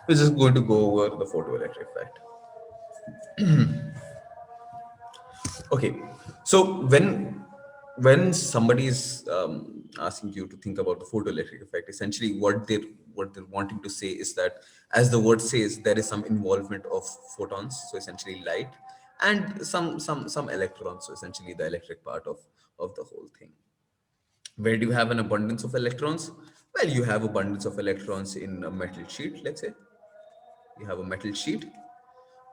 We're just going to go over the photoelectric effect. Okay, so when somebody is asking you to think about the photoelectric effect, essentially what they're wanting to say is that, as the word says, there is some involvement of photons, so essentially light, and some electrons, so essentially the electric part of the whole thing. Where do you have an abundance of electrons? Well, you have abundance of electrons in a metal sheet. Let's say you have a metal sheet.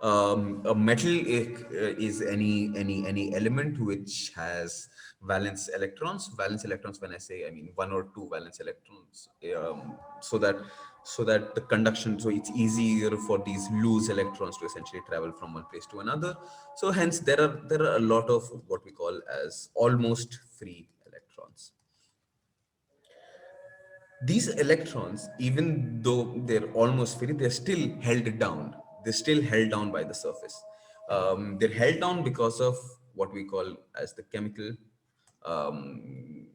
A metal is any element which has valence electrons. Valence electrons, when I say, I mean one or two valence electrons, so that the conduction, so it's easier for these loose electrons to essentially travel from one place to another. So hence there are a lot of what we call as almost free electrons. These electrons, even though they're almost free, they're still held down. They're still held down by the surface. They're held down because of what we call as um,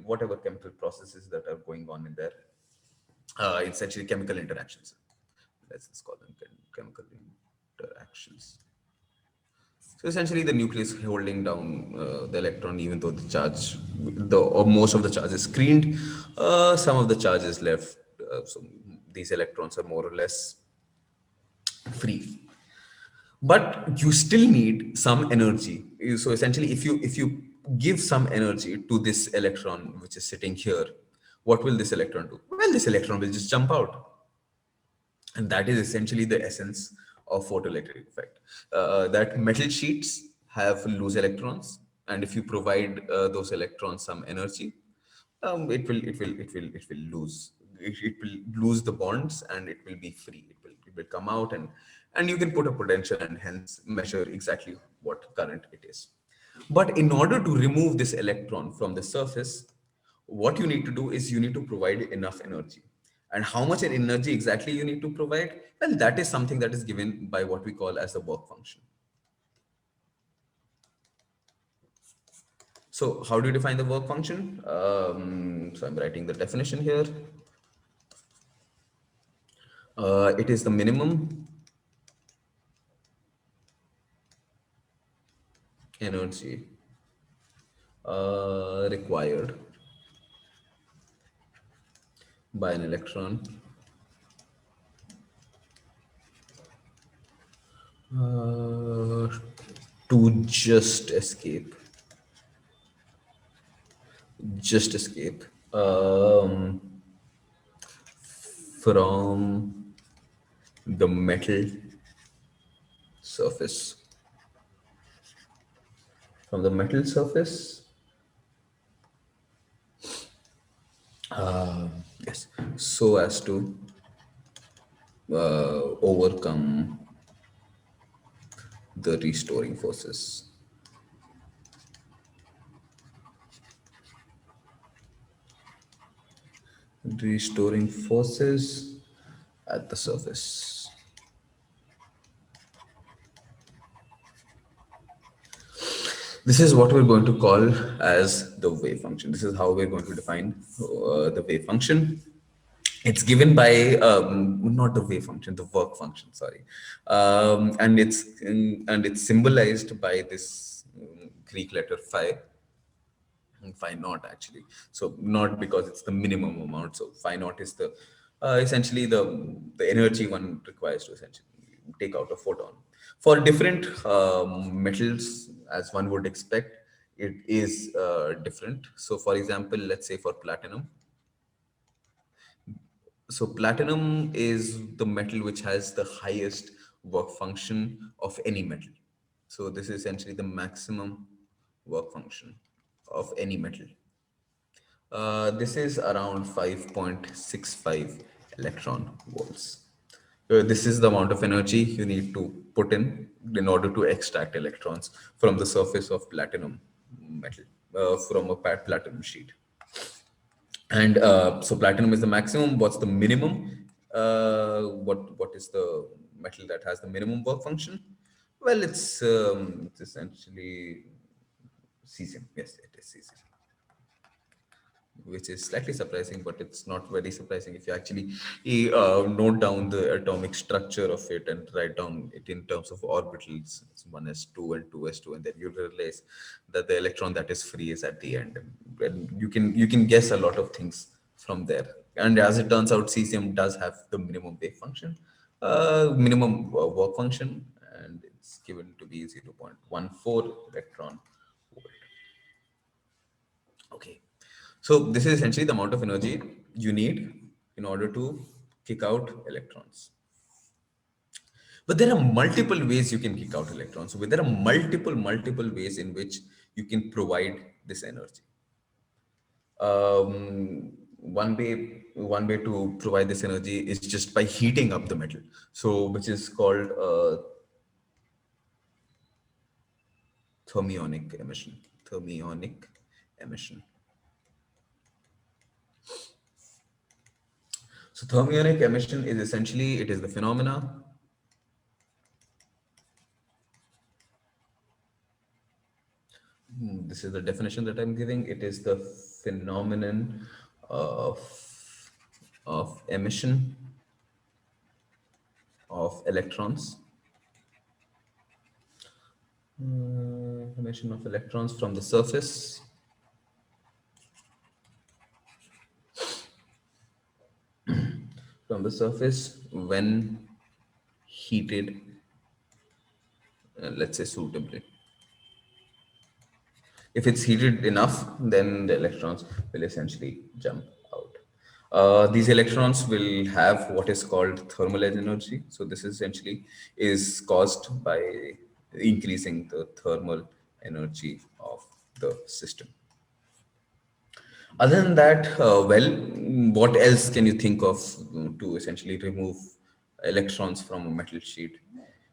whatever chemical processes that are going on in there. It's actually chemical interactions. Let's just call them chemical interactions. So essentially, the nucleus holding down the electron, even though the charge, or most of the charge is screened, some of the charge is left. So these electrons are more or less free, but you still need some energy. So essentially, if you give some energy to this electron which is sitting here, what will this electron do? Well, this electron will just jump out, and that is essentially the essence of photoelectric effect. That metal sheets have loose electrons, and if you provide those electrons some energy, it will lose the bonds, and it will be free. It will come out, and you can put a potential and hence measure exactly what current it is. But in order to remove this electron from the surface, what you need to do is you need to provide enough energy. And how much energy exactly you need to provide? Well, that is something that is given by what we call as the work function. So how do you define the work function? So I'm writing the definition here. It is the minimum energy required by an electron uh, to just escape um, from the metal surface from the metal surface. Yes, so as to overcome the restoring forces. Restoring forces at the surface. This is what we're going to call as the wave function. This is how we're going to define the wave function. It's given by not the wave function, the work function. Sorry, and it's symbolized by this Greek letter phi. Phi naught, actually. So not because it's the minimum amount. So phi naught is the essentially the energy one requires to essentially take out a photon. For different metals, as one would expect, it is different. So for example, let's say for platinum. So platinum is the metal which has the highest work function of any metal. So this is essentially the maximum work function of any metal. This is around 5.65 electron volts. This is the amount of energy you need to put in order to extract electrons from the surface of platinum metal, from a platinum sheet. And so platinum is the maximum. What's the minimum? What is the metal that has the minimum work function? Well, it's essentially cesium. Yes, it is cesium. which is slightly surprising, but it's not very surprising if you actually note down the atomic structure of it and write down it in terms of orbitals. It's 1s2 and 2s2, and then you realize that the electron that is free is at the end. And you can guess a lot of things from there. And as it turns out, cesium does have the minimum wave function, minimum work function, and it's given to be 0.14 electron volt. Okay. So this is essentially the amount of energy you need in order to kick out electrons. But there are multiple ways you can kick out electrons. So there are multiple ways in which you can provide this energy. One way to provide this energy is just by heating up the metal. So which is called thermionic emission. Thermionic emission. So thermionic emission is essentially, it is the phenomena. This is the definition that I'm giving. It is the phenomenon of, of emission of electrons. Emission of electrons from the surface when heated, let's say suitably. If it's heated enough, then the electrons will essentially jump out. These electrons will have what is called thermal energy. So this essentially is caused by increasing the thermal energy of the system. Other than that, what else can you think of to essentially remove electrons from a metal sheet?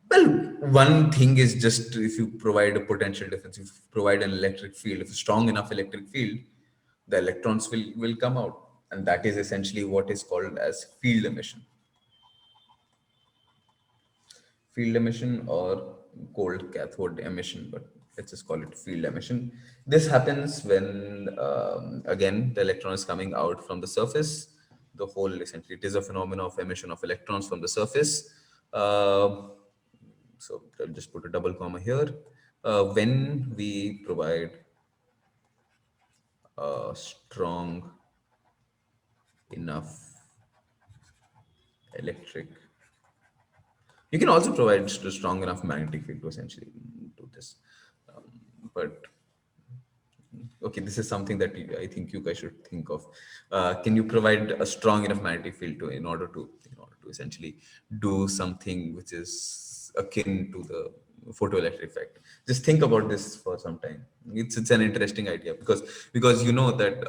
Well, one thing is just if you provide a potential difference, if you provide an electric field, if a strong enough electric field, the electrons will come out. And that is essentially what is called as field emission. Field emission or cold cathode emission, but let's just call it field emission. This happens when, again, the electron is coming out from the surface. The whole essentially, it is a phenomenon of emission of electrons from the surface. Uh, so I'll just put a double comma here. When we provide a strong enough electric, you can also provide a strong enough magnetic field to essentially do this. But okay, this is something that I think you guys should think of. Can you provide a strong enough magnetic field to in order to essentially do something which is akin to the photoelectric effect? Just think about this for some time. It's an interesting idea because you know that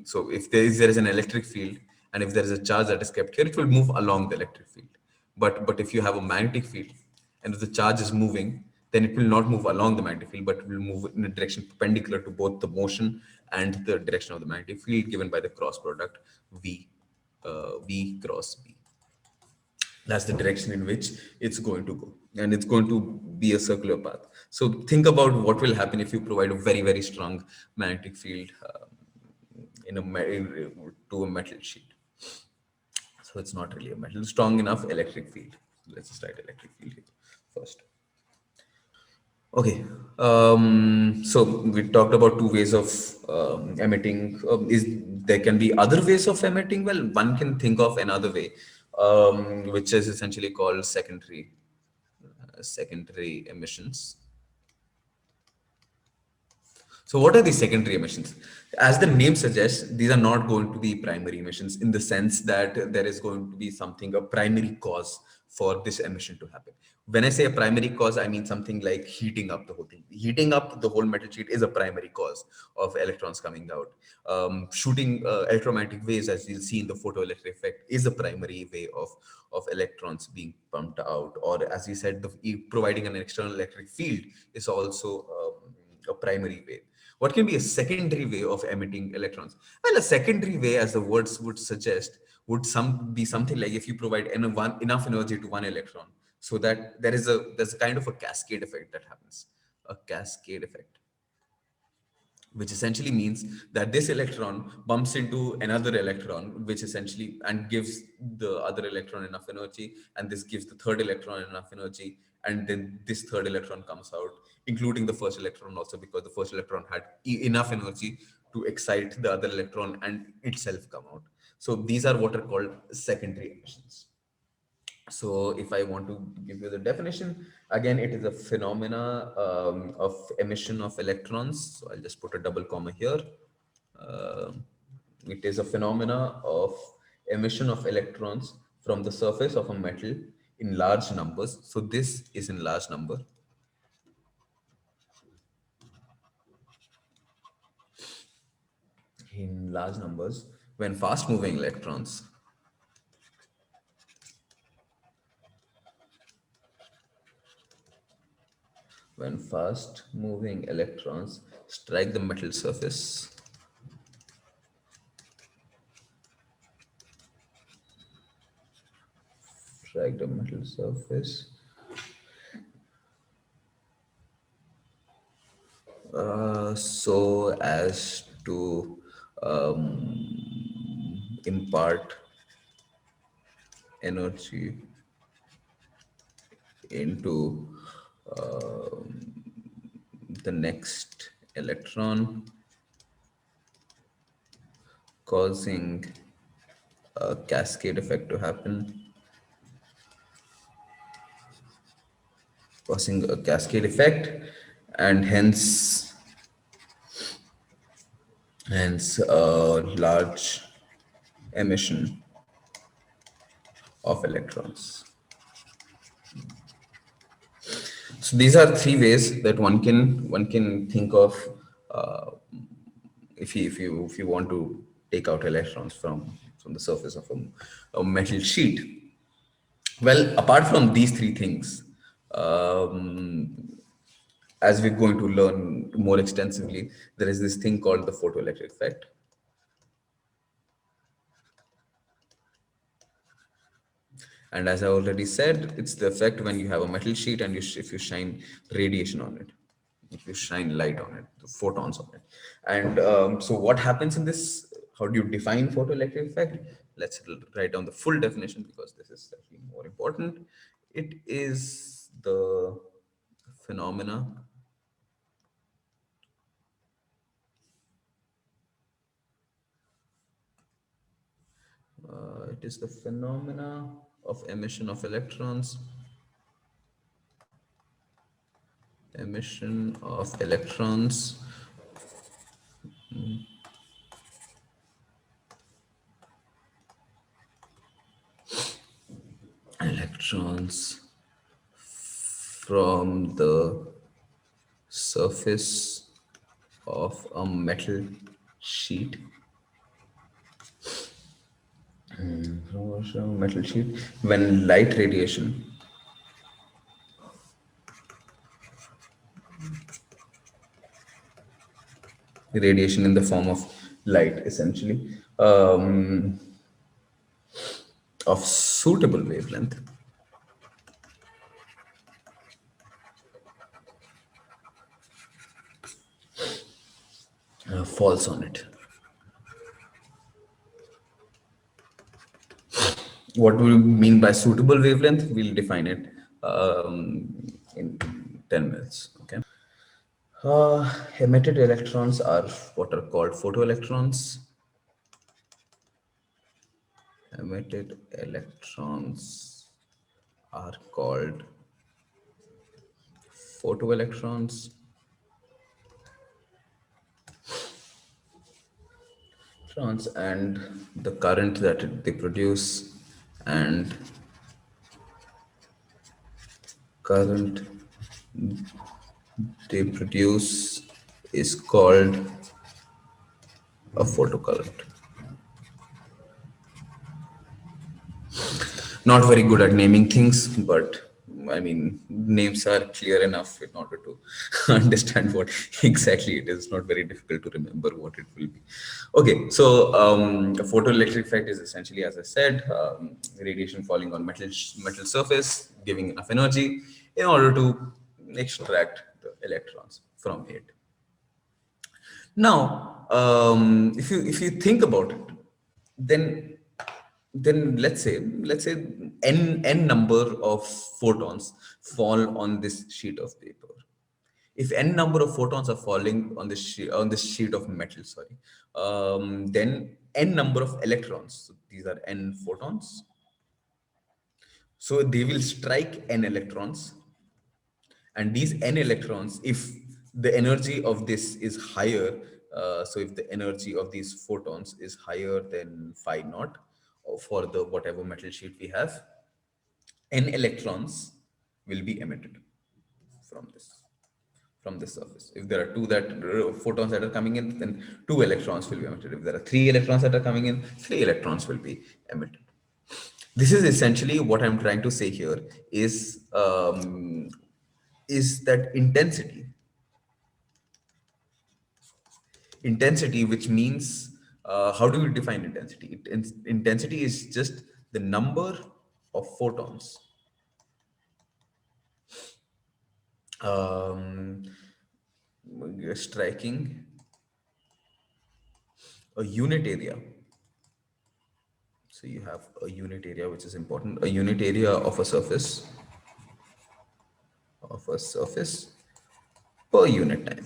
so if there is an electric field, and if there is a charge that is kept here, it will move along the electric field. But if you have a magnetic field, and if the charge is moving, then it will not move along the magnetic field, but it will move in a direction perpendicular to both the motion and the direction of the magnetic field given by the cross product V cross B. That's the direction in which it's going to go, and it's going to be a circular path. So think about what will happen if you provide a very strong magnetic field to a metal sheet. So it's not really a metal, strong enough electric field. Let's just write electric field here first. Okay. So we talked about two ways of emitting. Is there can be other ways of emitting? Well, one can think of another way, which is essentially called secondary emissions. So what are these secondary emissions? As the name suggests, these are not going to be primary emissions in the sense that there is going to be something, a primary cause for this emission to happen. When I say a primary cause, I mean something like heating up the whole thing. Heating up the whole metal sheet is a primary cause of electrons coming out. Shooting electromagnetic waves, as you'll see in the photoelectric effect, is a primary way of electrons being pumped out. Or as you said, providing an external electric field is also a primary way. What can be a secondary way of emitting electrons? Well, a secondary way, as the words would suggest, would be something like if you provide enough energy to one electron, so that there's a kind of a cascade effect that happens. A cascade effect. which essentially means that this electron bumps into another electron, which essentially and gives the other electron enough energy, and this gives the third electron enough energy, and then this third electron comes out, including the first electron also, because the first electron had enough energy to excite the other electron and itself come out. So these are what are called secondary emissions. So if I want to give you the definition, again, it is a phenomena of emission of electrons. So I'll just put a double comma here. Um it is a phenomena of emission of electrons from the surface of a metal in large numbers. So this is in large number, when fast moving electrons strike the metal surface, strike the metal surface so as to impart energy into the next electron, causing a cascade effect to happen, and hence a large emission of electrons. So these are three ways that one can think of uh, if you want to take out electrons from the surface of a metal sheet. Well, apart from these three things, um, as we're going to learn more extensively, there is this thing called the photoelectric effect. And as I already said, it's the effect when you have a metal sheet and if you shine radiation on it, if you shine light on it, the photons on it. And so what happens in this? How do you define photoelectric effect? Let's write down the full definition because this is actually more important. It is the phenomena of emission of electrons from the surface of a metal sheet, when light radiation in the form of light, essentially, of suitable wavelength falls on it. What do we mean by suitable wavelength? We'll define it in 10 minutes. Okay. Emitted electrons are what are called photoelectrons. Emitted electrons are called photoelectrons. And the current that they produce and current they produce is called a photocurrent. Not very good at naming things, but I mean, names are clear enough in order to understand what exactly it is. Not very difficult to remember what it will be. Okay, so the photoelectric effect is essentially, as I said, radiation falling on metal surface, giving enough energy in order to extract the electrons from it. Now, if you think about it, then let's say n number of photons fall on this sheet of paper. If n number of photons are falling on this sheet of metal, sorry, then n number of electrons. So these are n photons. So they will strike n electrons, and these n electrons, if the energy of this is higher, so if the energy of these photons is higher than phi naught, or for the whatever metal sheet we have, n electrons will be emitted from this surface. If there are photons that are coming in, then two electrons will be emitted. If there are three electrons that are coming in, three electrons will be emitted. This is essentially what I'm trying to say here is that intensity, which means, how do you define intensity? Intensity is just the number of photons um, striking a unit area. So you have a unit area, which is important, a unit area of a surface per unit time.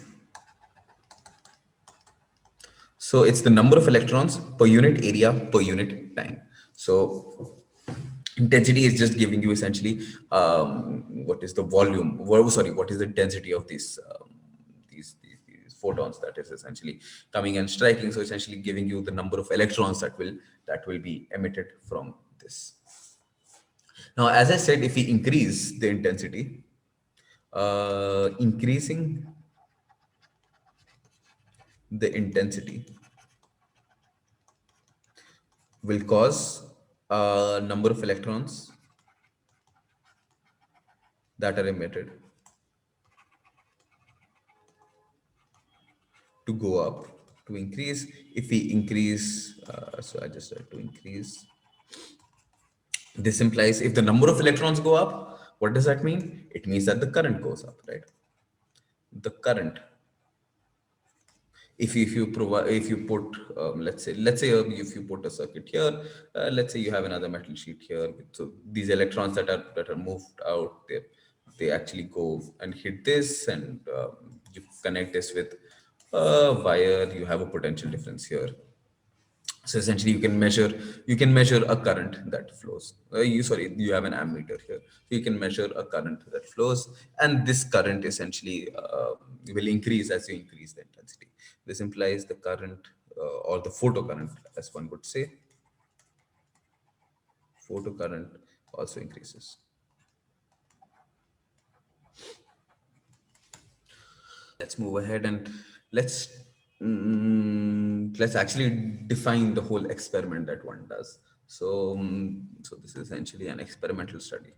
So it's the number of electrons per unit area per unit time. So intensity is just giving you essentially what is the volume, sorry, what is the density of these photons that is essentially coming and striking. So essentially giving you the number of electrons that will be emitted from this. Now, as I said, if we increase the intensity, increasing the intensity will cause a number of electrons that are emitted to go up, to increase. If we increase, so I just said to increase. This implies if the number of electrons go up, what does that mean? It means that the current goes up, right? The current, if you provide, if you put, let's say if you put a circuit here, let's say you have another metal sheet here, so these electrons that are moved out, they actually go and hit this, and you connect this with a wire, you have a potential difference here. So essentially you can measure a current that flows. You have an ammeter here, so you can measure a current that flows, and this current essentially will increase as you increase the intensity. This implies the current, or the photocurrent, as one would say, photocurrent also increases. Let's move ahead and let's let's actually define the whole experiment that one does. So this is essentially an experimental study.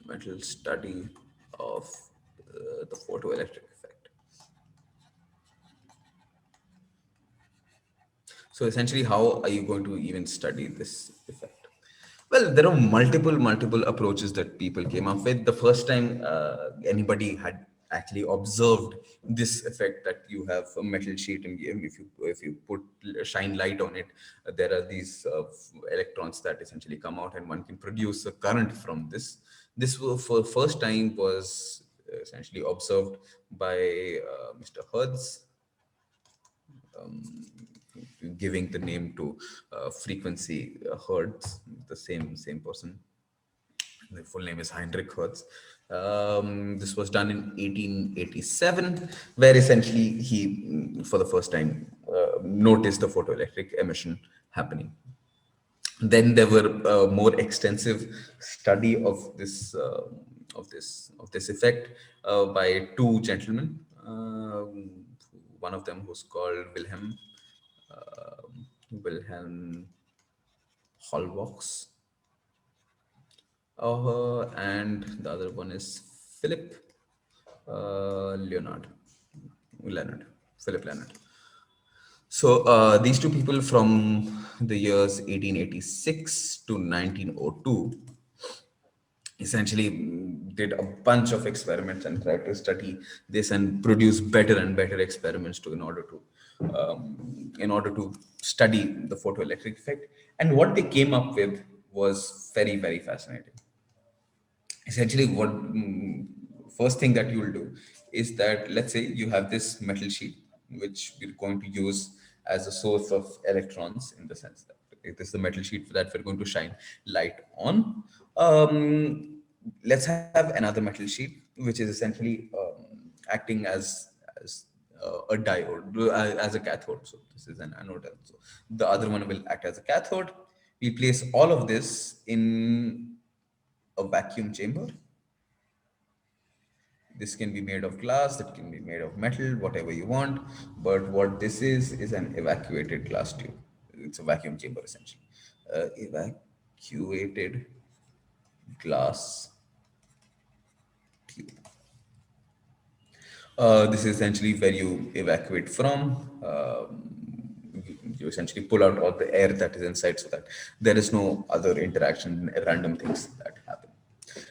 Mental study of the photoelectric effect. So essentially, how are you going to even study this effect? Well, there are multiple approaches that people came up with. The first time anybody had actually observed this effect, that you have a metal sheet, and if you put shine light on it, there are these electrons that essentially come out, and one can produce a current from this. This for first time was essentially observed by Mr. Hertz, giving the name to frequency Hertz, the same person. The full name is Heinrich Hertz. This was done in 1887, where essentially he, for the first time, noticed the photoelectric emission happening. Then there were more extensive study of this effect by two gentlemen. One of them was called Wilhelm Holbox, and the other one is Philip Leonard. Leonard, Philip Leonard. So these two people from the years 1886 to 1902 essentially did a bunch of experiments and tried to study this and produce better and better experiments to in order to study the photoelectric effect. And what they came up with was very fascinating. Essentially, what first thing that you will do is that, let's say you have this metal sheet which we're going to use as a source of electrons, in the sense that it is the metal sheet that we're going to shine light on. Let's have another metal sheet which is essentially acting as a diode, as a cathode. So this is an anode, so the other one will act as a cathode. We place all of this in a vacuum chamber. This can be made of glass, it can be made of metal, whatever you want. But what this is an evacuated glass tube. It's a vacuum chamber essentially. Evacuated glass tube. This is essentially where you evacuate from. You essentially pull out all the air that is inside, so that there is no other interaction, random things that happen.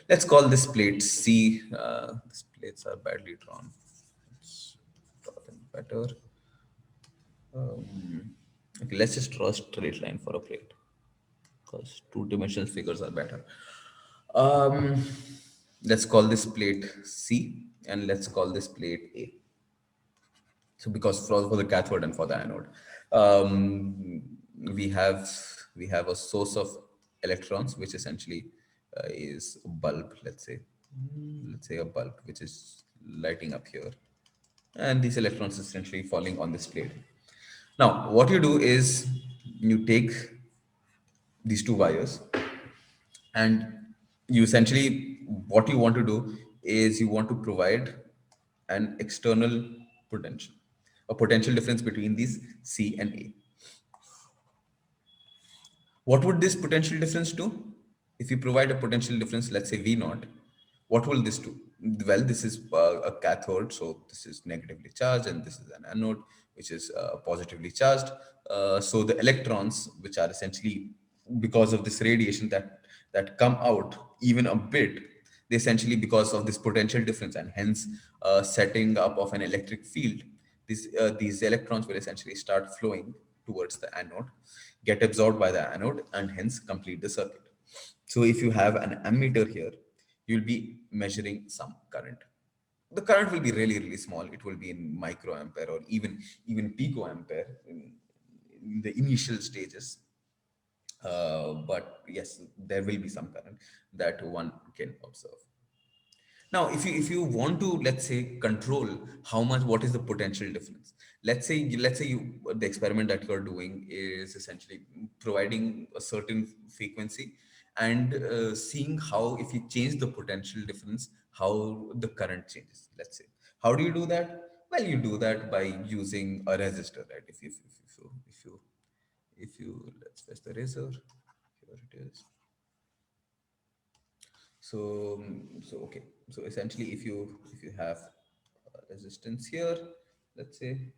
Let's call this plate C. These plates are badly drawn. Let's draw them better. Okay, let's just draw a straight line for a plate, because two-dimensional figures are better. Um, let's call this plate C, and let's call this plate A. So because for the cathode and for the anode, um, we have we have a source of electrons, which essentially is a bulb. Let's say a bulb which is lighting up here, and these electrons essentially falling on this plate. Now, what you do is you take these two wires, and you essentially, what you want to do is you want to provide an external potential, a potential difference between these C and A. What would this potential difference do? If you provide a potential difference, let's say V naught, what will this do? Well, this is a cathode, so this is negatively charged, and this is an anode, which is positively charged. So the electrons, which are essentially, because of this radiation that come out even a bit, they essentially, because of this potential difference and hence setting up of an electric field, these electrons will essentially start flowing towards the anode, get absorbed by the anode, and hence complete the circuit. So if you have an ammeter here, you'll be measuring some current. The current will be really small. It will be in microampere or even picoampere in the initial stages. But yes, there will be some current that one can observe. Now, if you want to, let's say, control how much, what is the potential difference? Let's say you, the experiment that you're doing is essentially providing a certain frequency, and seeing how, if you change the potential difference, how the current changes. Let's say, how do you do that? Well, you do that by using a resistor, right? If you let's press the razor. Here it is. So okay, so essentially, if you have resistance here, let's say,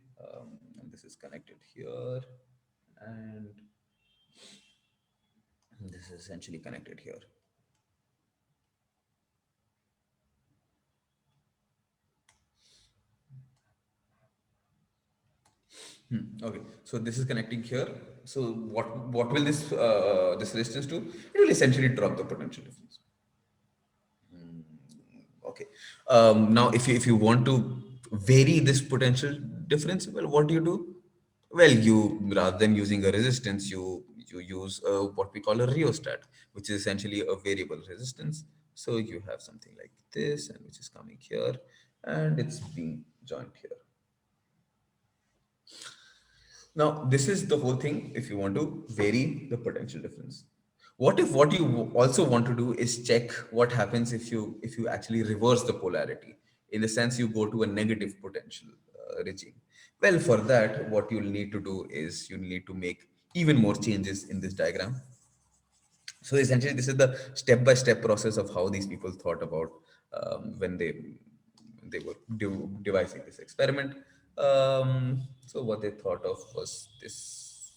and this is connected here, and this is essentially connected here. Okay, so this is connecting here. So what will this resistance do? It will essentially drop the potential difference. Okay. Now, if you want to vary this potential difference, well, what do you do? Well, you, rather than using a resistance, you use what we call a rheostat, which is essentially a variable resistance. So you have something like this, and which is coming here, and it's being joined here. Now, this is the whole thing if you want to vary the potential difference. What if what you also want to do is check what happens if you actually reverse the polarity? In the sense, you go to a negative potential regime. Well, for that, what you'll need to do is you need to make even more changes in this diagram. So essentially, this is the step-by-step process of how these people thought about when they were devising this experiment. So what they thought of was this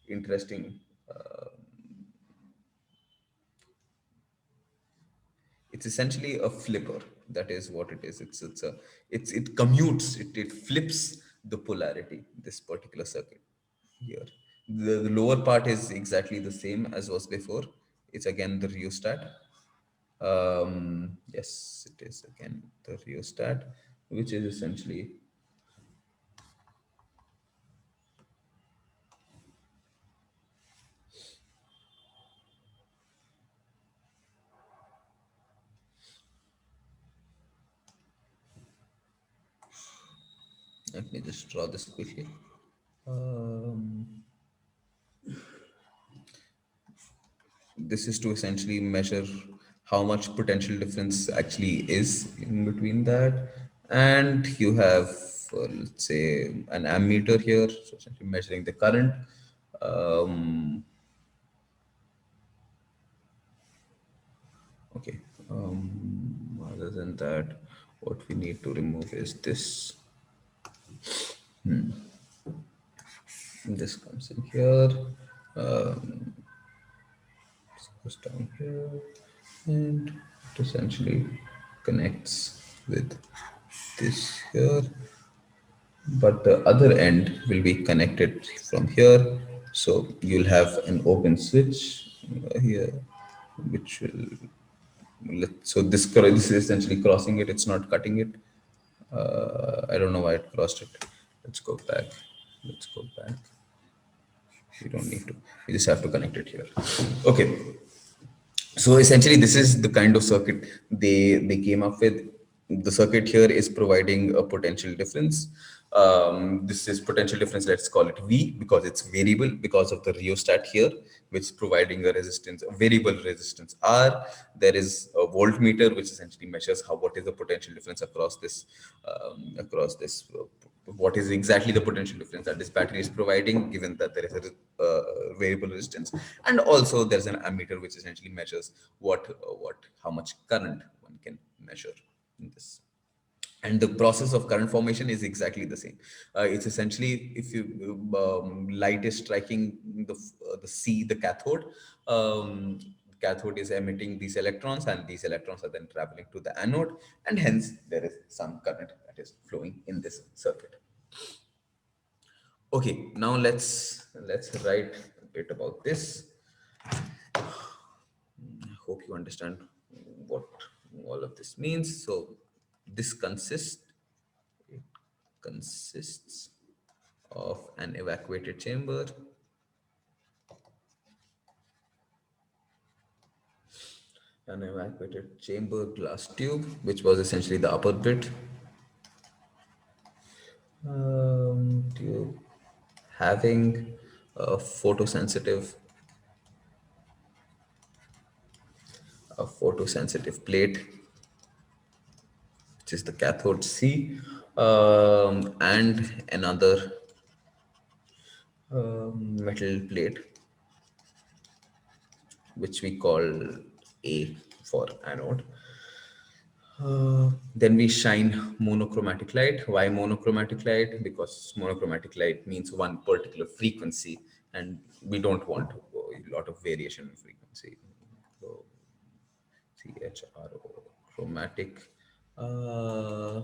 interesting. It's essentially a flipper. That is what it is. It commutes. It flips the polarity. This particular circuit here. The lower part is exactly the same as was before. It's again the rheostat. Yes, it is again the rheostat, which is essentially. Let me just draw this quickly. Um, this is to essentially measure how much potential difference actually is in between that. And you have, let's say, an ammeter here, so essentially measuring the current. Um, okay. Other than that, what we need to remove is this. This comes in here. Goes down here, and it essentially connects with this here, but the other end will be connected from here. So you'll have an open switch here, which will so this is essentially crossing it. It's not cutting it. I don't know why it crossed it. Let's go back. Let's go back. You don't need to. You just have to connect it here. Okay. So essentially this is the kind of circuit they came up with. The circuit here is providing a potential difference. This is potential difference, let's call it V, because it's variable because of the rheostat here, which is providing a resistance, a variable resistance R. There is a voltmeter which essentially measures how what is the potential difference across this what is exactly the potential difference that this battery is providing, given that there is a variable resistance. And also there's an ammeter which essentially measures how much current one can measure in this. And the process of current formation is exactly the same. It's essentially, if you light is striking the cathode. Cathode is emitting these electrons, and these electrons are then traveling to the anode, and hence there is some current that is flowing in this circuit. Okay, now let's write a bit about this. I hope you understand what all of this means. So this consists of an evacuated chamber, glass tube, which was essentially the upper bit. Tube having a photosensitive plate, which is the cathode C, and another metal plate, which we call A for anode. Then we shine monochromatic light. Why monochromatic light? Because monochromatic light means one particular frequency, and we don't want a lot of variation in frequency. So CHRO, chromatic uh,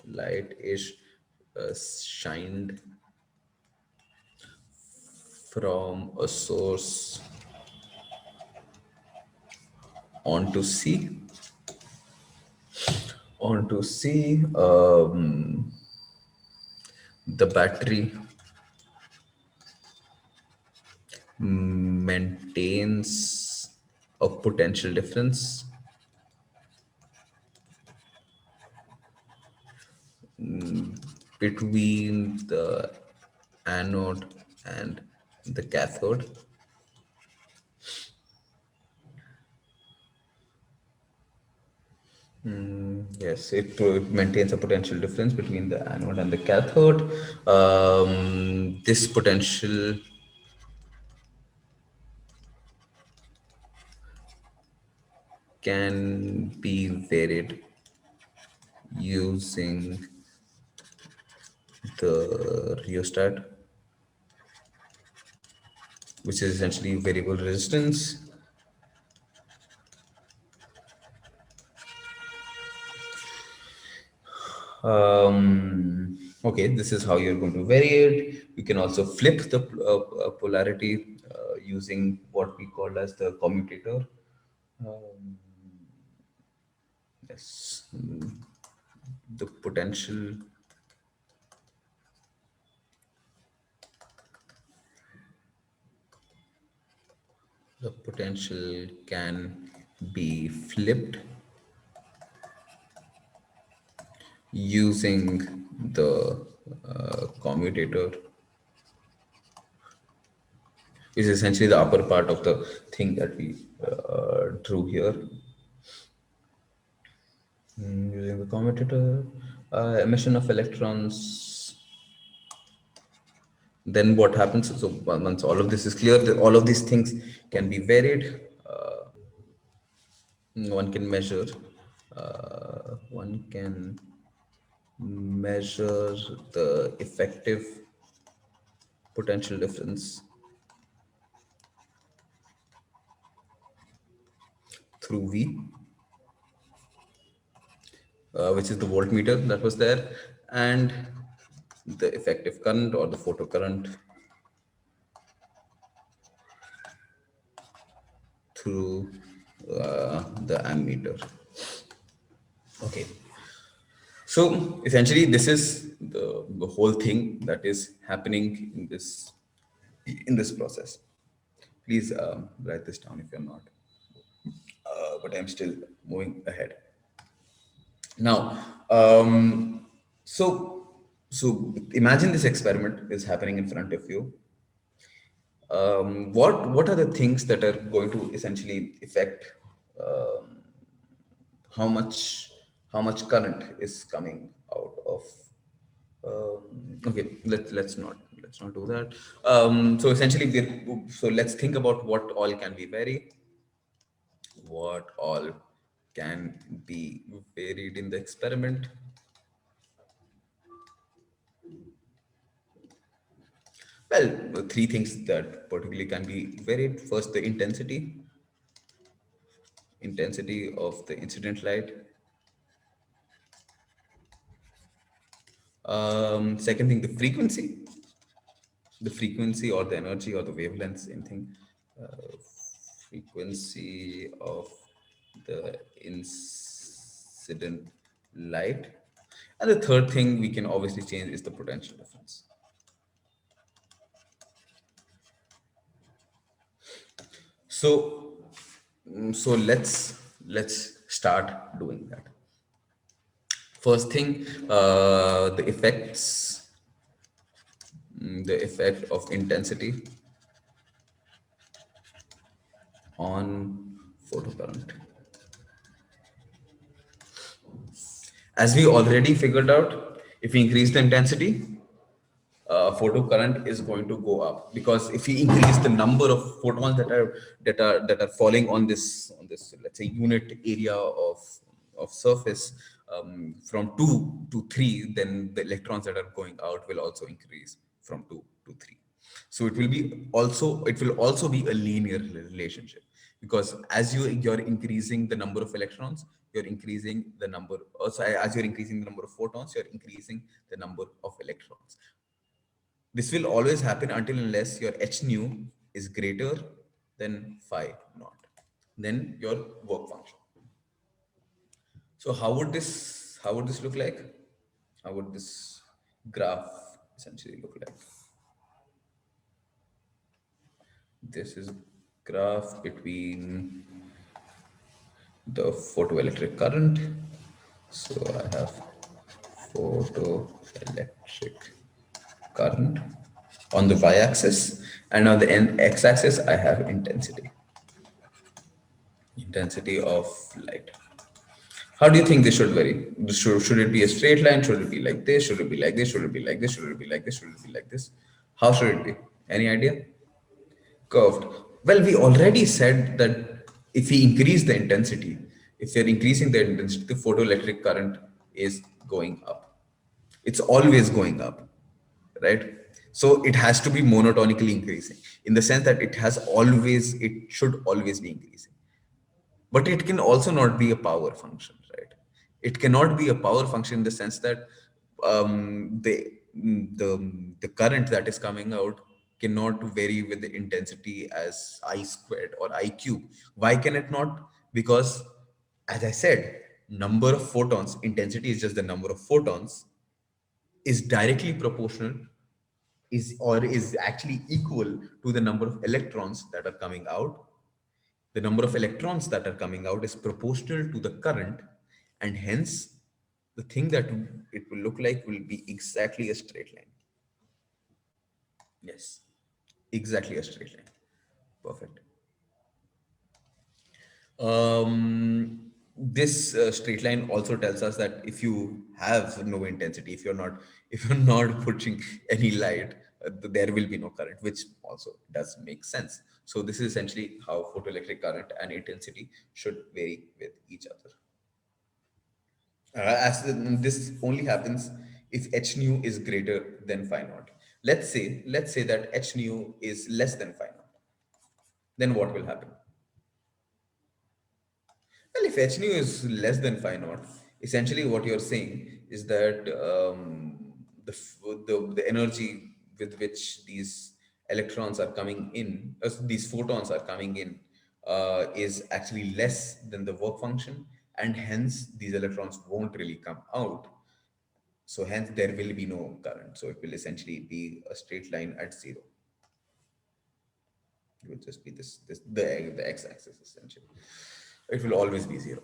light is shined from a source onto C. The battery maintains a potential difference between the anode and the cathode. Yes, it maintains a potential difference between the anode and the cathode. This potential can be varied using the rheostat, which is essentially variable resistance. Okay, this is how you're going to vary it. You can also flip the polarity using what we call as the commutator. Um, yes, the potential, can be flipped using the commutator, is essentially the upper part of the thing that we drew here. Using the commutator, emission of electrons. Then what happens? So once all of this is clear, all of these things can be varied. One can measure. One can measure the effective potential difference through V, which is the voltmeter that was there, and the effective current or the photocurrent through the ammeter. Okay, so essentially this is the whole thing that is happening in this process. Please write this down if you're not, but I'm still moving ahead. Now, so imagine this experiment is happening in front of you. What are the things that are going to essentially affect um, how much current is coming out of? Okay, let's not do that. So essentially, so let's think about what all can be varied, what all can be varied in the experiment. Well, three things that particularly can be varied. First, the intensity of the incident light. Second thing, the frequency or the energy or the wavelength, same thing. Uh, Frequency of the incident light. And the third thing we can obviously change is the potential difference. So, so let's start doing that. First thing, the effect of intensity on photocurrent. As we already figured out, if we increase the intensity, photocurrent is going to go up, because if we increase the number of photons that are falling on this, let's say, unit area of surface, from 2 to 3, then the electrons that are going out will also increase from 2 to 3. So it will also be a linear relationship, because as you're increasing the number of electrons, you're increasing the number, also as you're increasing the number of photons, you're increasing the number of electrons. This will always happen until unless your h nu is greater than phi naught. Then your work function. So how would this look like? How would this graph essentially look like? This is graph between the photoelectric current. So I have photoelectric current on the y-axis, and on the x-axis I have intensity of light. How do you think this should vary? Should it be a straight line? Should it be like this? Should it be like this? Should it be like this? Should it be like this? Should it be like this? How should it be? Any idea? Curved. Well, we already said that if we increase the intensity, if you're increasing the intensity, the photoelectric current is going up. It's always going up, right? So it has to be monotonically increasing, in the sense that it should always be increasing. But it can also not be a power function, right? It cannot be a power function in the sense that the the current that is coming out cannot vary with the intensity as I squared or I cube. Why can it not? Because, as I said, number of photons, intensity is just the number of photons, is directly proportional, is actually equal to the number of electrons that are coming out. The number of electrons that are coming out is proportional to the current, and hence the thing that it will look like will be exactly a straight line. Yes, exactly a straight line. Perfect. This straight line also tells us that if you have no intensity, if you're not pushing any light, there will be no current, which also does make sense. So this is essentially how photoelectric current and intensity should vary with each other. This only happens if h nu is greater than phi naught. Let's say that h nu is less than phi naught. Then what will happen? Well, if h nu is less than phi naught, essentially what you're saying is that the energy with which these electrons are coming in, these photons are coming in, is actually less than the work function, and hence these electrons won't really come out. So hence there will be no current. So it will essentially be a straight line at zero. It will just be the x-axis essentially. It will always be zero.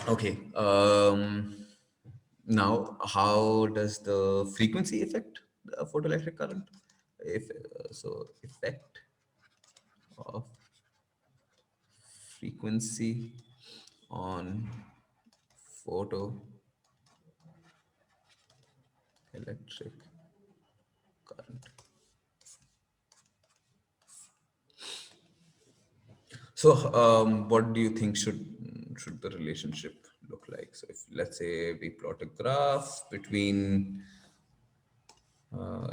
Okay. Now, how does the frequency affect the photoelectric current? If so, effect of frequency on photoelectric current. So, what do you think should the relationship look like? So, if let's say we plot a graph between,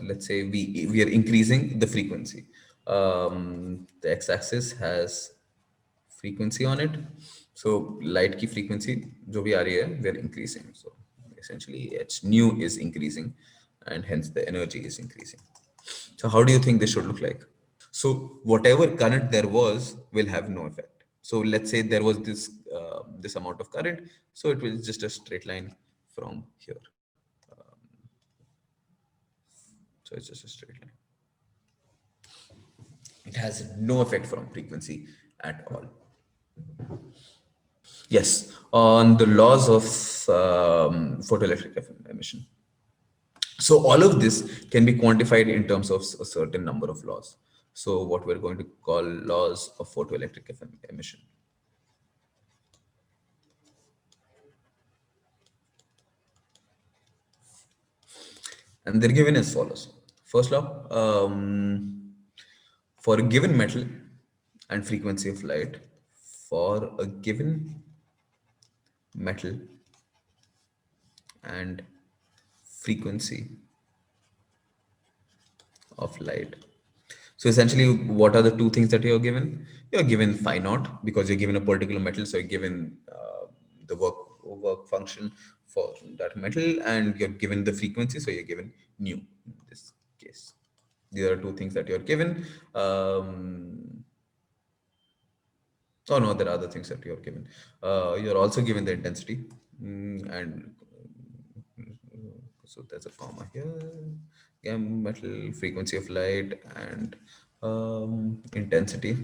let's say we are increasing the frequency. The x-axis has frequency on it. So light की frequency जो भी आ रही है, we are increasing. So essentially h nu is increasing, and hence the energy is increasing. So how do you think this should look like? So whatever current there was will have no effect. So let's say there was this amount of current, so it will just a straight line from here. So it's just a straight line. It has no effect from frequency at all. Yes, on the laws of photoelectric emission. So all of this can be quantified in terms of a certain number of laws. So what we're going to call laws of photoelectric emission. And they're given as follows. First law, for a given metal and frequency of light, for a given metal and frequency of light. So essentially, what are the two things that you're given? You're given phi naught because you're given a particular metal, so you're given the work function for that metal, and you're given the frequency, so you're given nu in this case. These are two things that you're given. Oh no, there are other things that you're given. You're also given the intensity, and so there's a comma here. Yeah, metal, frequency of light, and intensity.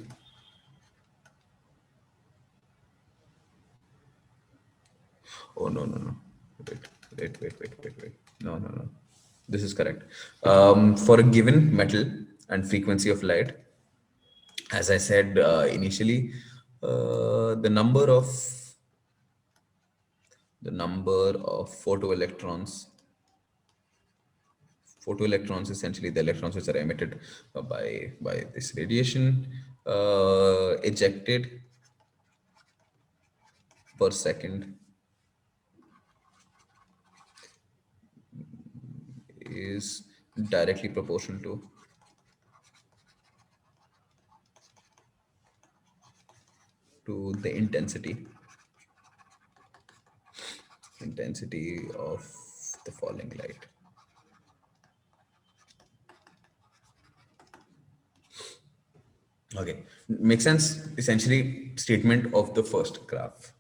Oh no, no, no. Wait, wait. No, no, no. This is correct. For a given metal and frequency of light, as I said initially, the number of photoelectrons, essentially the electrons which are emitted by this radiation, ejected per second, is directly proportional to the intensity. intensity of the falling light. Okay, makes sense. Essentially, statement of the first graph.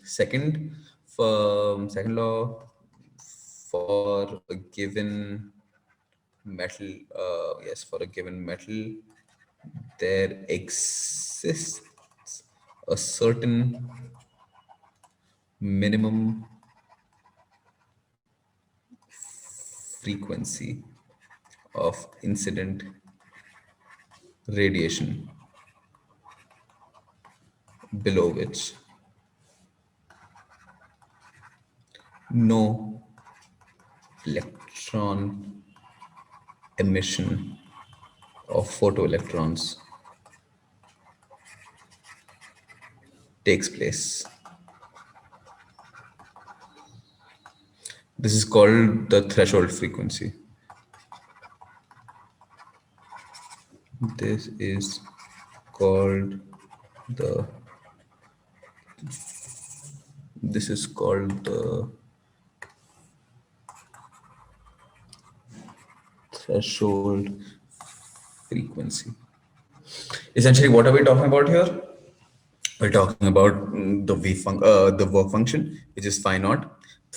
Second, for second law, for a given metal, yes, for a given metal, there exists a certain minimum frequency of incident radiation below which no electron emission of photoelectrons takes place. This is called the threshold frequency. This is called the the threshold frequency. Essentially, what are we talking about here? We're talking about the work function, which is phi naught.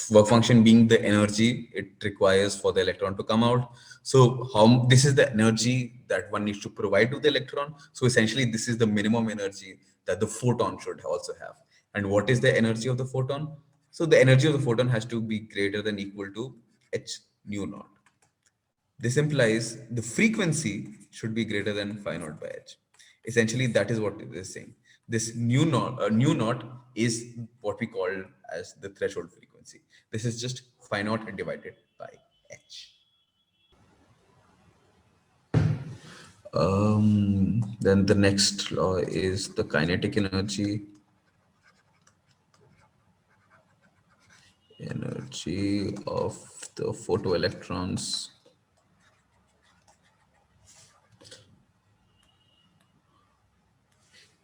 Work function being the energy it requires for the electron to come out. So how this is the energy that one needs to provide to the electron. So essentially, this is the minimum energy that the photon should also have. And what is the energy of the photon? So the energy of the photon has to be greater than equal to h nu naught. This implies the frequency should be greater than phi naught by h. Essentially, that is what it is saying. This nu naught is what we call as the threshold frequency. This is just phi naught divided by h. Then the next law is the kinetic energy of the photoelectrons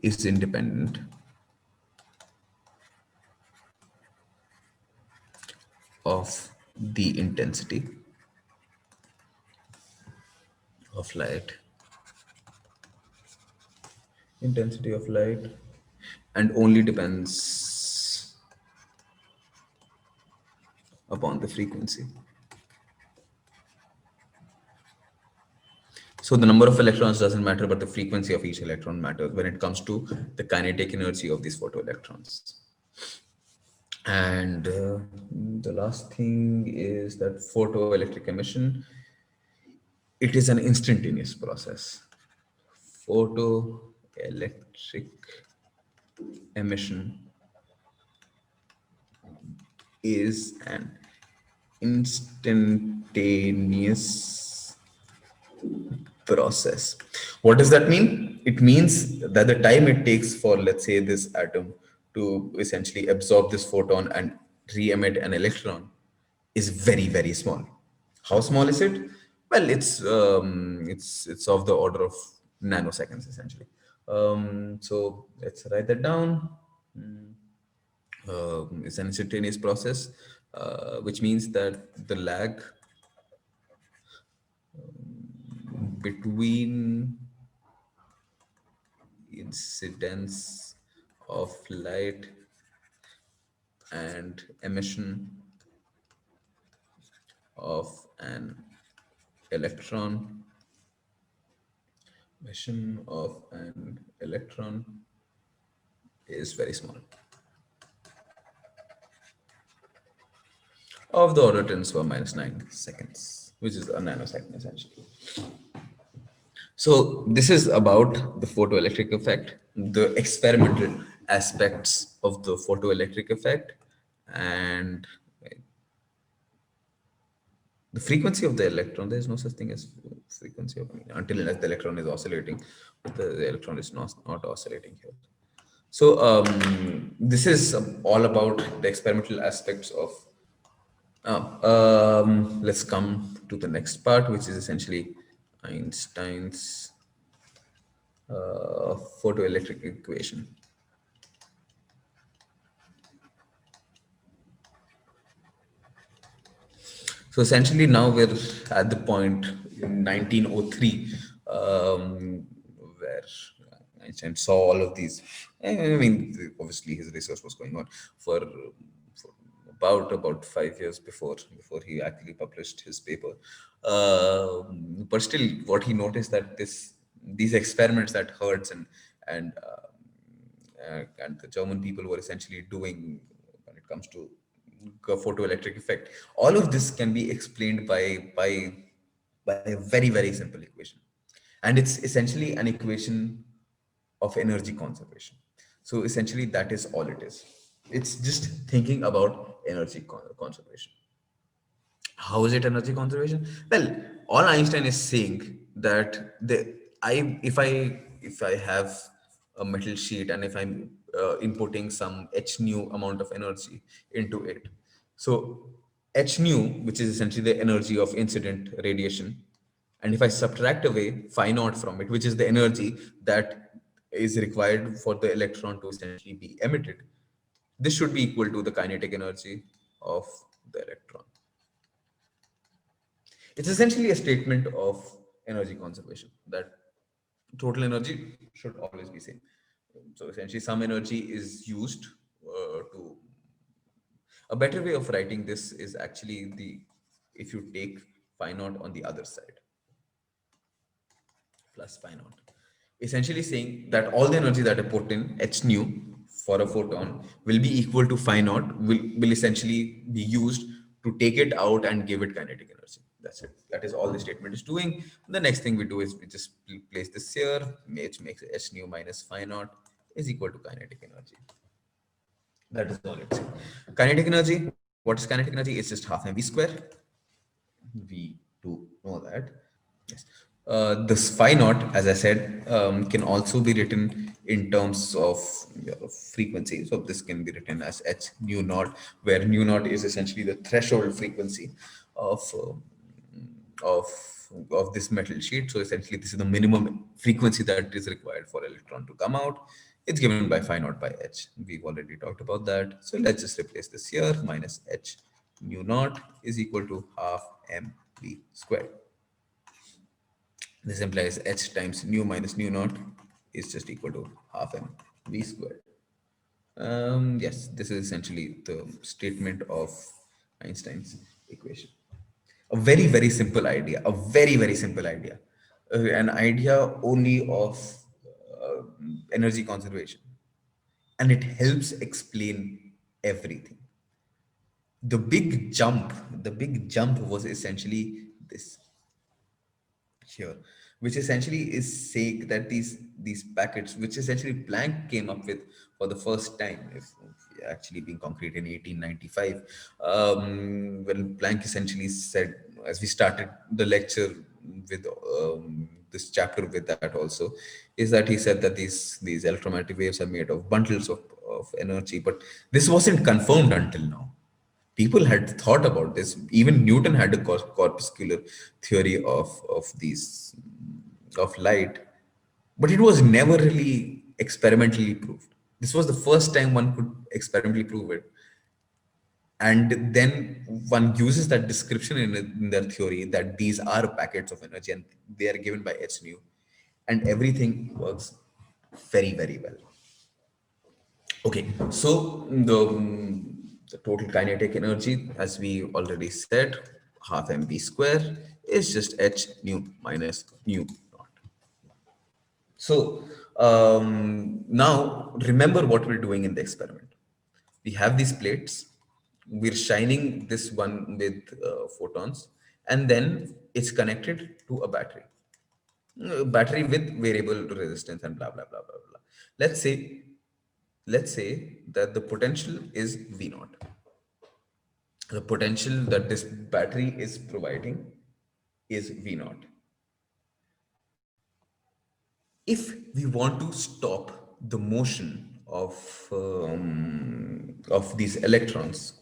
is independent of the intensity of light. Intensity of light, and only depends upon the frequency. So the number of electrons doesn't matter, but the frequency of each electron matters when it comes to the kinetic energy of these photoelectrons. And the last thing is that photoelectric emission, it is an instantaneous process. Photoelectric emission is an instantaneous process. What does that mean? It means that the time it takes for, let's say, this atom to essentially absorb this photon and re-emit an electron is very, very small. How small is it? Well, it's of the order of nanoseconds essentially. So let's write that down. It's an instantaneous process, which means that the lag between incidence of light and emission of an electron emission of an electron is very small, of the order 10 to the power minus 9 seconds, which is a nanosecond essentially. So this is about the photoelectric effect, the experimental aspects of the photoelectric effect, and the frequency of the electron. There is no such thing as frequency of, I mean, until unless the electron is oscillating, but the electron is not oscillating here. So this is all about the experimental aspects of. Let's come to the next part, which is essentially Einstein's photoelectric equation. So essentially, now we're at the point in 1903 where Einstein saw all of these. I mean, obviously, his research was going on for about 5 years before he actually published his paper. But still, what he noticed that these experiments that Hertz and the German people were essentially doing when it comes to photoelectric effect. All of this can be explained by a very simple equation, and it's essentially an equation of energy conservation. So essentially, that is all it is. It's just thinking about energy conservation. How is it energy conservation? Well, all Einstein is saying that if I have a metal sheet and if I'm inputting some h nu amount of energy into it, so h nu, which is essentially the energy of incident radiation, and if I subtract away phi naught from it, which is the energy that is required for the electron to essentially be emitted, this should be equal to the kinetic energy of the electron. It's essentially a statement of energy conservation that total energy should always be same. So essentially, some energy is used to. A better way of writing this is actually the if you take phi naught on the other side plus phi naught. Essentially saying that all the energy that I put in h nu for a photon will be equal to phi naught, will essentially be used to take it out and give it kinetic energy. That's it. That is all the statement is doing. The next thing we do is we just place this here, which makes h nu minus phi naught is equal to kinetic energy. That is all it's saying. Kinetic energy, what is kinetic energy? It's just half mv square. We do know that. Yes. This phi naught, as I said, can also be written in terms of frequency. So this can be written as h nu naught, where nu naught is essentially the threshold frequency of of of this metal sheet. So essentially, this is the minimum frequency that is required for electron to come out. It's given by phi naught by h. We've already talked about that. So let's just replace this here. Minus h nu naught is equal to half mv squared. This implies h times nu minus nu naught is just equal to half mv squared. Yes, this is essentially the statement of Einstein's equation. A very simple idea, a very simple idea, an idea only of uh, energy conservation, and it helps explain everything. The big jump was essentially this here, which essentially is saying that these packets, which essentially Planck came up with for the first time, if actually being concrete in 1895, when Planck essentially said, as we started the lecture with this chapter with that also, is that he said that these electromagnetic waves are made of bundles of energy, but this wasn't confirmed until now. People had thought about this. Even Newton had a corpuscular theory of these of light, but it was never really experimentally proved. This was the first time one could experimentally prove it, and then one uses that description in their theory that these are packets of energy and they are given by h nu, and everything works very well. Okay, so the total kinetic energy, as we already said, half mv square is just h nu minus nu naught. So now remember what we're doing in the experiment. We have these plates. We're shining this one with photons, and then it's connected to a battery. Battery with variable resistance and blah blah blah blah blah. Let's say let's say that the potential is V naught. The potential that this battery is providing is V naught. If we want to stop the motion of these electrons,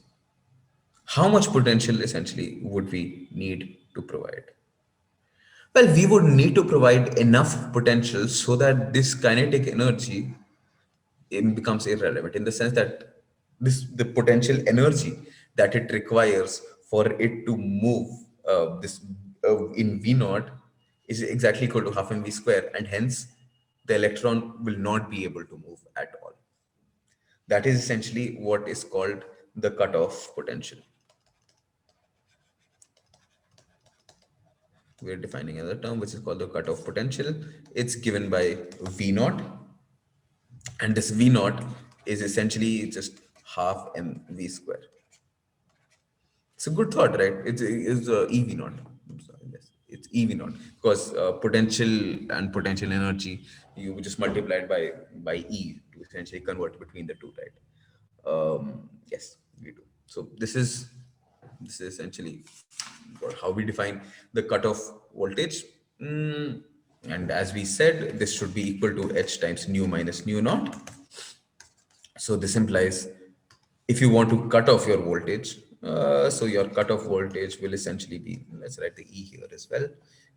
how much potential essentially would we need to provide? Well, we would need to provide enough potential so that this kinetic energy it becomes irrelevant, in the sense that the potential energy that it requires for it to move this in V naught is exactly equal to half mv square, and hence the electron will not be able to move at all. That is essentially what is called the cutoff potential. We're defining another term which is called the cutoff potential. It's given by V naught, and this V naught is essentially just half mv square. It's a good thought, right? It's EV naught. I'm sorry, yes, it's EV naught because potential and potential energy you just multiply it by E to essentially convert between the two, right? Yes, we do. So this is essentially how we define the cutoff voltage. Mm, and as we said, this should be equal to H times nu minus nu naught. So this implies if you want to cut off your voltage, so your cutoff voltage will essentially be, let's write the E here as well.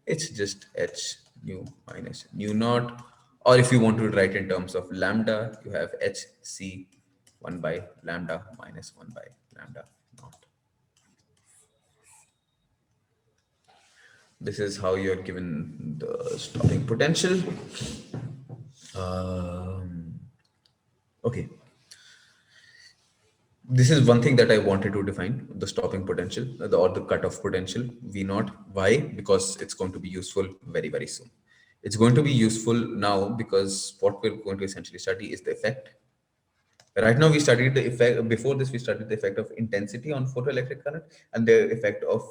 It's just H nu minus nu naught. Or if you want to write in terms of lambda, you have HC 1 by lambda minus 1 by lambda naught. This is how you're given the stopping potential. Um, okay, this is one thing that I wanted to define, the stopping potential or the cutoff potential, V naught. Why? Because it's going to be useful very, very soon. It's going to be useful now because what we're going to essentially study is the effect. Right now, we studied the effect. Before this, we studied the effect of intensity on photoelectric current and the effect of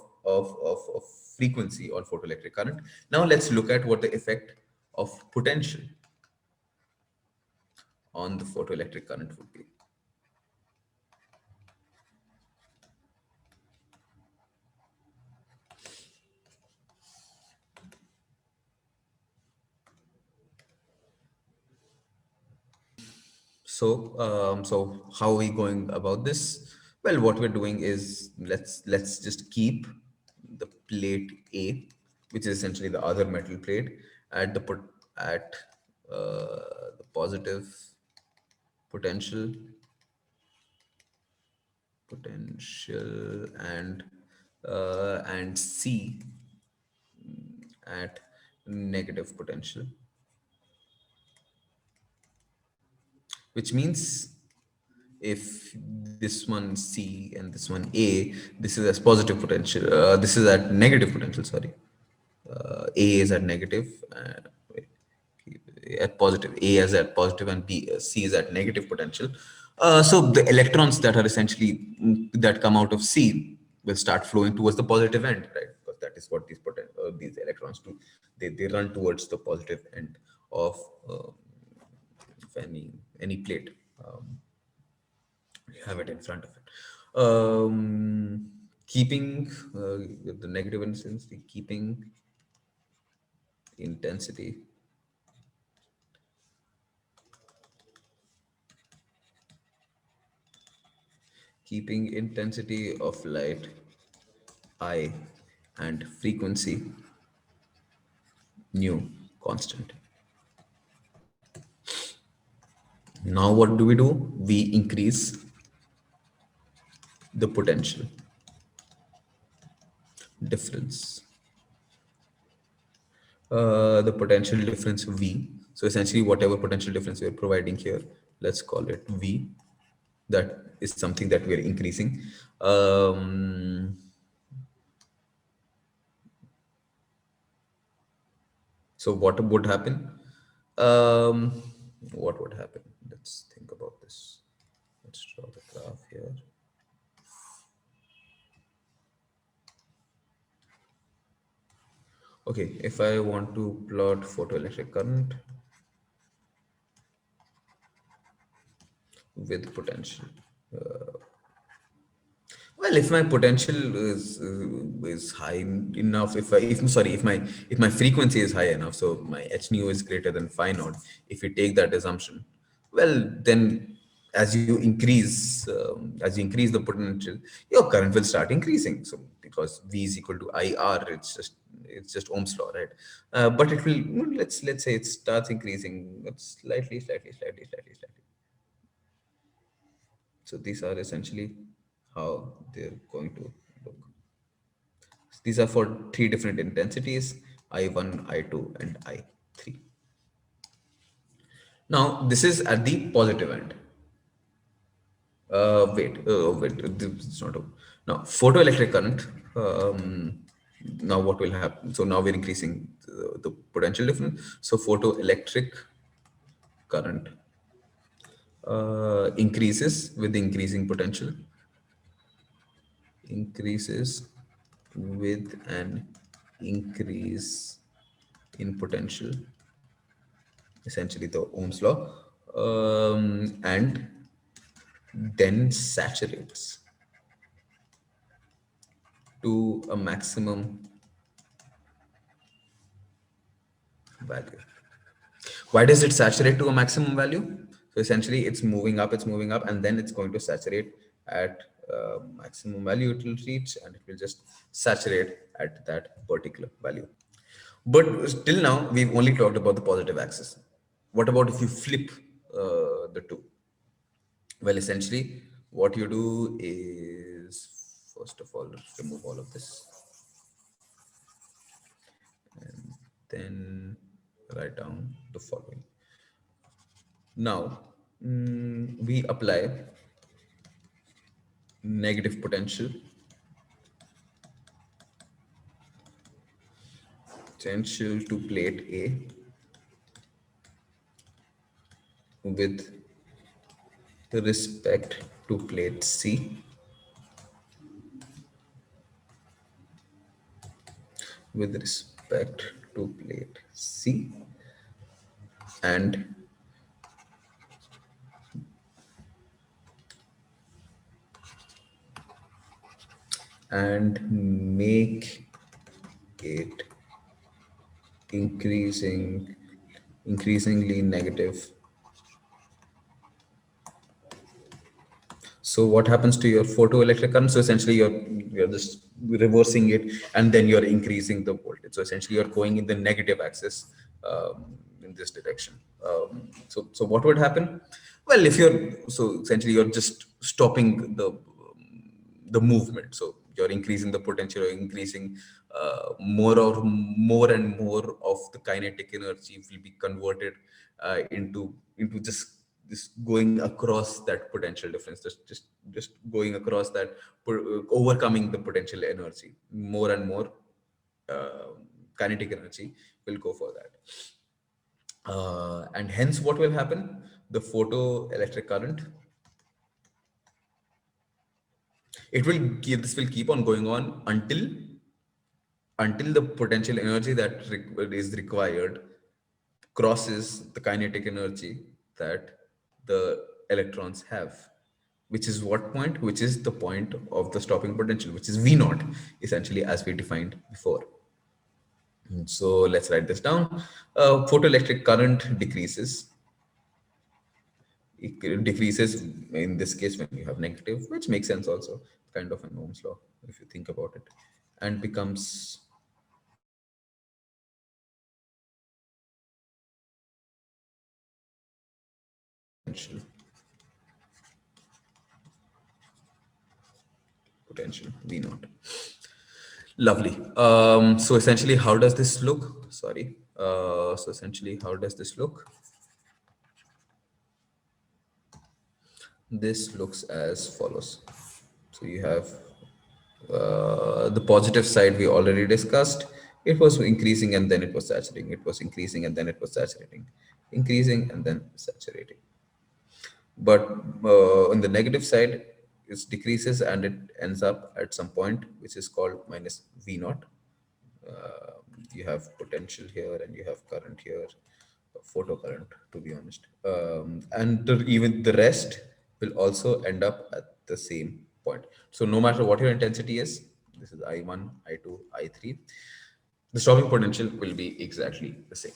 frequency on photoelectric current. Now, let's look at what the effect of potential on the photoelectric current would be. So how are we going about this? Well, what we're doing is let's just keep the plate A, which is essentially the other metal plate, at the positive potential, and C at negative potential, which means if this one C and this one A, this is as positive potential, this is at negative potential, sorry. A is at negative, wait, at positive, A is at positive and C is at negative potential. So the electrons that are essentially that come out of C will start flowing towards the positive end, right? Because that is what these electrons do. They run towards the positive end of uh, any plate. You have it in front of it. Keeping the negative intensity, intensity, keeping intensity of light I and frequency nu constant. Now what do? We increase the potential difference, the potential difference V. So essentially, whatever potential difference we're providing here, let's call it V. That is something that we're increasing. Um, so what would happen? Um, what would happen? Let's think about this. Let's draw the graph here. Okay, if I want to plot photoelectric current with potential. Well, if my potential is high enough, if my frequency is high enough, so my h nu is greater than phi naught, if you take that assumption, well, then as you increase the potential, your current will start increasing. So because V is equal to IR, it's just Ohm's law, right? But it will let's say it starts increasing, but slightly. So these are essentially how they're going to look. These are for three different intensities, I1, I2, and I3. Now, this is at the positive end. Wait, this is not a, now photoelectric current. Now what will happen? So now we're increasing the potential difference. So photoelectric current increases with the increasing potential, increases with an increase in potential, essentially the Ohm's law, and then saturates to a maximum value. Why does it saturate to a maximum value? So essentially it's moving up, and then it's going to saturate at maximum value it will reach, and it will just saturate at that particular value. But till now, we've only talked about the positive axis. What about if you flip the two? Well, essentially, what you do is, first of all, let's remove all of this, and then write down the following. Now, we apply negative potential to plate A with respect to plate C, with respect to plate C, and make it increasingly negative. So what happens to your photoelectric current? So essentially you're just reversing it, and then you're increasing the voltage. So essentially you're going in the negative axis, in this direction. So what would happen? Well, if you're, so essentially you're just stopping the movement. So you're increasing the potential, or increasing more and more of the kinetic energy will be converted into just going across that potential difference, just going across that, overcoming the potential energy. More and more uh, kinetic energy will go for that. And hence what will happen? The photoelectric current, this will keep on going on until the potential energy that is required crosses the kinetic energy that the electrons have, which is what point? Which is the point of the stopping potential, which is V naught, essentially, as we defined before. So let's write this down. Photoelectric current decreases. It decreases in this case when you have negative, which makes sense also, kind of an Ohm's law if you think about it, and becomes potential. Potential V naught. Lovely. So essentially, how does this look? Sorry. So essentially, how does this look? This looks as follows. So you have the positive side we already discussed. It was increasing and then it was saturating. It was increasing and then it was saturating. Increasing and then saturating. But on the negative side, it decreases and it ends up at some point which is called minus V naught. You have potential here and you have current here, photo current, to be honest. Even the rest will also end up at the same point. So no matter what your intensity is, this is I1, I2, I3, the stopping potential will be exactly the same.